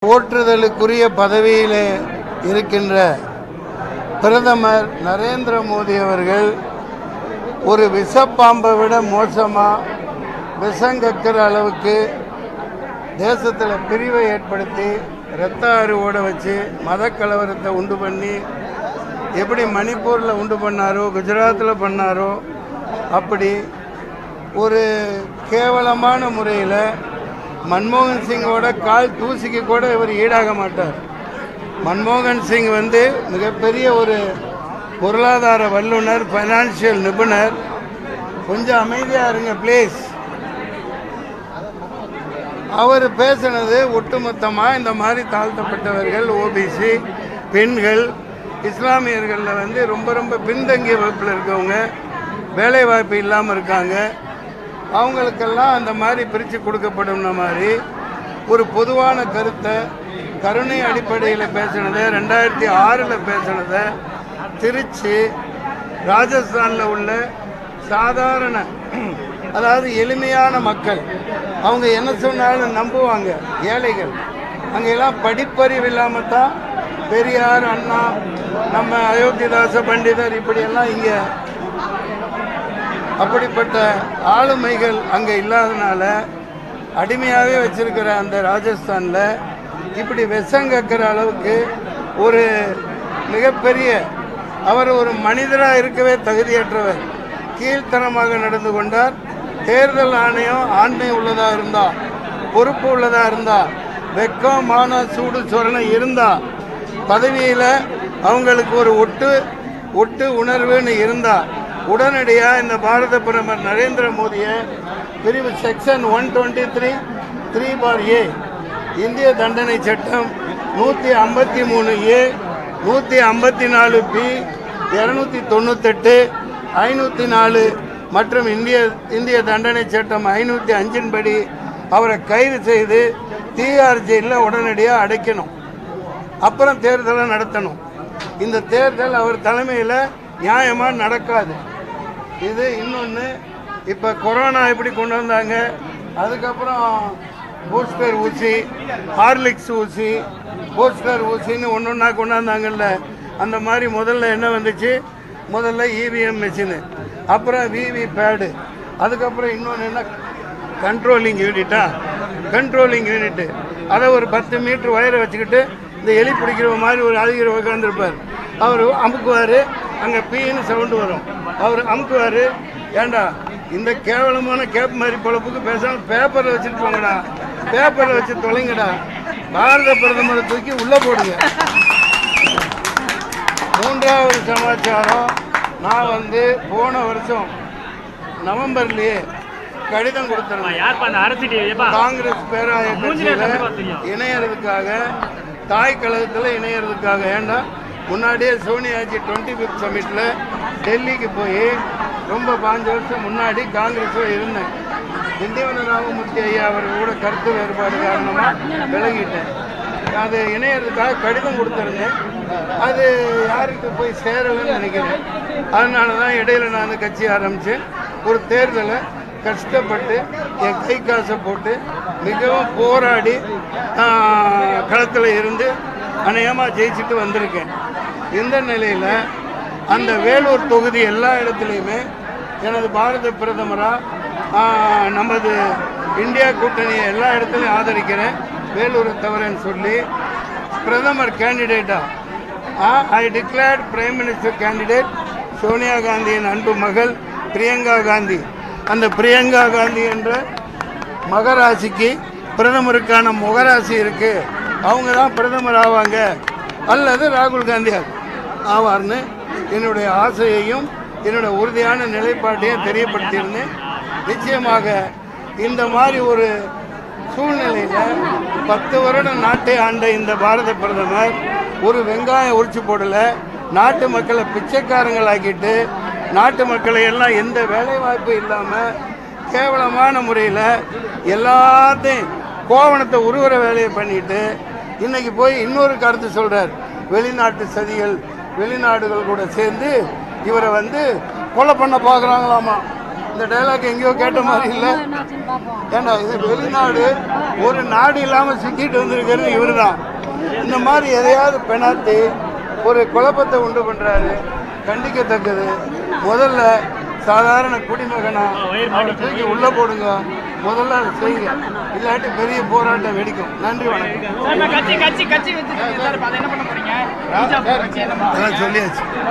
போற்றுதலுக்குரிய பதவியிலே இருக்கின்ற பிரதமர் நரேந்திர மோடி அவர்கள் ஒரு விஷப்பாம்பை விட மோசமாக விஷங்கக்கிற அளவுக்கு தேசத்தில் பிரிவை ஏற்படுத்தி இரத்த ஆறு ஓட வச்சு மத கலவரத்தை உண்டு பண்ணி எப்படி மணிப்பூரில் உண்டு பண்ணாரோ குஜராத்தில் பண்ணாரோ அப்படி ஒரு கேவலமான முறையில் மன்மோகன் சிங்கோட கால் தூசிக்கு கூட இவர் ஈடாக மாட்டார். மன்மோகன் சிங் மிகப்பெரிய ஒரு பொருளாதார வல்லுநர், ஃபைனான்சியல் நிபுணர். கொஞ்சம் அமைதியாக இருங்க ப்ளீஸ். அவர் பேசினது ஒட்டுமொத்தமாக இந்த மாதிரி தாழ்த்தப்பட்டவர்கள், ஓபிசி, பெண்கள், இஸ்லாமியர்களில் ரொம்ப ரொம்ப பின்தங்கிய வகுப்பில் இருக்கவங்க, வேலை வாய்ப்பு இல்லாமல் இருக்காங்க, அவங்களுக்கெல்லாம் அந்த மாதிரி பிரித்து கொடுக்கப்படும் மாதிரி ஒரு பொதுவான கருத்தை கருணை அடிப்படையில் பேசினதை 2006 பேசினதை திருச்சி ராஜஸ்தானில் உள்ள சாதாரண அதாவது எளிமையான மக்கள் அவங்க என்ன சொன்னாலும் நம்புவாங்க. ஏழைகள் அங்கெல்லாம் படிப்பறிவு இல்லாமல் தான் பெரியார், அண்ணா, நம்ம அயோத்திதாச பண்டிதர் இப்படியெல்லாம் இங்கே அப்படிப்பட்ட ஆளுமைகள் அங்கே இல்லாதனால அடிமையாகவே வச்சிருக்கிற அந்த ராஜஸ்தானில் இப்படி விஷங்கக்கிற அளவுக்கு ஒரு மிகப்பெரிய அவர் ஒரு மனிதராக இருக்கவே தகுதியற்றவர், கீழ்த்தனமாக நடந்து கொண்டார். தேர்தல் ஆணையம் ஆண்மை உள்ளதாக இருந்தால், பொறுப்பு உள்ளதாக இருந்தால், வெக்கம், மான, சூடு, சொரணை இருந்தால், பதவியில் அவங்களுக்கு ஒரு ஒட்டு உணர்வுன்னு இருந்தால் உடனடியாக இந்த பாரத பிரதமர் நரேந்திர மோடியை பிரிவு செக்ஷன் 123(3)A இந்திய தண்டனை சட்டம் 153A, 154B, 298, 504 மற்றும் இந்திய தண்டனை சட்டம் 505 படி அவரை கைது செய்து தீகார் ஜெயிலில் உடனடியாக அடைக்கணும். அப்புறம் தேர்தலை நடத்தணும். இந்த தேர்தல் அவர் தலைமையில் நியாயமாக நடக்காது. இது இன்னொன்று. இப்போ கொரோனா எப்படி கொண்டு வந்தாங்க, அதுக்கப்புறம் பூஸ்டர் ஊசி, ஹார்லிக்ஸ் ஊசி, பூஸ்டர் ஊசின்னு ஒன்றா கொண்டாந்தாங்கல்ல, அந்த மாதிரி முதல்ல என்ன வந்துச்சு, முதல்ல இவிஎம் மிஷினு, அப்புறம் விவி பேடு, அதுக்கப்புறம் இன்னொன்று என்ன கண்ட்ரோலிங் யூனிட்டு. அதை ஒரு 10 மீட்டர் வயரை வச்சுக்கிட்டு இந்த எலி பிடிக்கிற மாதிரி ஒரு அதிகாரி உட்காந்துருப்பார். அவர் அமுக்குவார், அங்கே பீன்னு சவுண்டு வரும், அவர் அமுக்குவார். ஏண்டா இந்த கேவலமான கேப் மாதிரி பொழப்புக்கு பேசாமல் பேப்பரில் வச்சுட்டு போங்கடா, பேப்பரில் வச்சு தொலைங்கடா, பாரத பிரதமரை தூக்கி உள்ளே போடுங்க. மூன்றாவது சமாச்சாரம், நான் போன வருஷம் நவம்பர்லேயே கடிதம் கொடுத்துருந்தேன் காங்கிரஸ் பேராய கட்சியில் இணையறதுக்காக, தாய் கழகத்தில் இணையறதுக்காக. ஏண்டா முன்னாடியே சோனியாஜி 25th சமிட்டில் டெல்லிக்கு போய் ரொம்ப 5 வருஷம் முன்னாடி காங்கிரஸில் இருந்தேன். திண்டிவன ராமமூர்த்தி ஐயா அவர்கள் கூட கருத்து வேறுபாடு காரணமாக விலகிட்டேன். அது இணையறதுக்காக கடிதம் கொடுத்துருந்தேன். அது யாருக்கு போய் சேரலைன்னு நினைக்கிறேன். அதனால தான் இடையில் நான் கட்சி ஆரம்பித்தேன். ஒரு தேர்தலை கஷ்டப்பட்டு என் கை காசை போட்டு மிகவும் போராடி களத்தில் இருந்து அநேகமாக ஜெயிச்சுட்டு வந்திருக்கேன். இந்த நிலையில் அந்த வேலூர் தொகுதி எல்லா இடத்துலையுமே எனது பாரத பிரதமராக நமது இந்தியா கூட்டணியை எல்லா இடத்துலையும் ஆதரிக்கிறேன், வேலூரை தவிரன்னு சொல்லி பிரதமர் கேண்டிடேட்டாக I declared prime minister candidate Sonia காந்தியின் அன்பு மகள் பிரியங்கா காந்தி. அந்த பிரியங்கா காந்தி என்ற மகராசிக்கு பிரதமருக்கான முகராசி இருக்குது, அவங்க தான் பிரதமர் ஆவாங்க அல்லது ராகுல் காந்தி ஆவார்னு என்னுடைய ஆசையையும் என்னுடைய உறுதியான நிலைப்பாட்டையும் தெரியப்படுத்தியிருந்தேன். நிச்சயமாக இந்த மாதிரி ஒரு சூழ்நிலையில் 10 வருடம் நாட்டை ஆண்ட இந்த பாரத பிரதமர் ஒரு வெங்காயம் உரிச்சு போடலை, நாட்டு மக்களை பிச்சைக்காரங்களாக்கிட்டு, நாட்டு மக்களை எல்லாம் எந்த வேலை வாய்ப்பு இல்லாமல் கேவலமான முறையில் எல்லாத்தையும் கோவணத்தை உருவற வேலையை பண்ணிட்டு இன்னைக்கு போய் இன்னொரு கருத்து சொல்கிறார். வெளிநாட்டு சதிகள், வெளிநாடுகள் கூட சேர்ந்து இவரை கொலை பண்ண பார்க்குறாங்களாமா. இந்த டைலாக் எங்கேயோ கேட்ட மாதிரி இல்லை. ஏன்னா இது வெளிநாடு, ஒரு நாடு இல்லாமல் சிக்கிட்டு வந்திருக்கிறது இவரு தான். இந்த மாதிரி எதையாவது பெணாத்தி ஒரு குழப்பத்தை உண்டு பண்ணுறாரு, கண்டிக்கத்தக்கது. முதல்ல சாதாரண குடிமகனா தூக்கி உள்ளே போடுங்க, முதல்ல அதை செய்யுங்க, இல்லாட்டி பெரிய போராட்டம் வெடிக்கும். நன்றி, வணக்கம். கட்சி கட்சி கட்சி வச்சு என்ன பண்ண போறீங்க? சொல்லியாச்சு.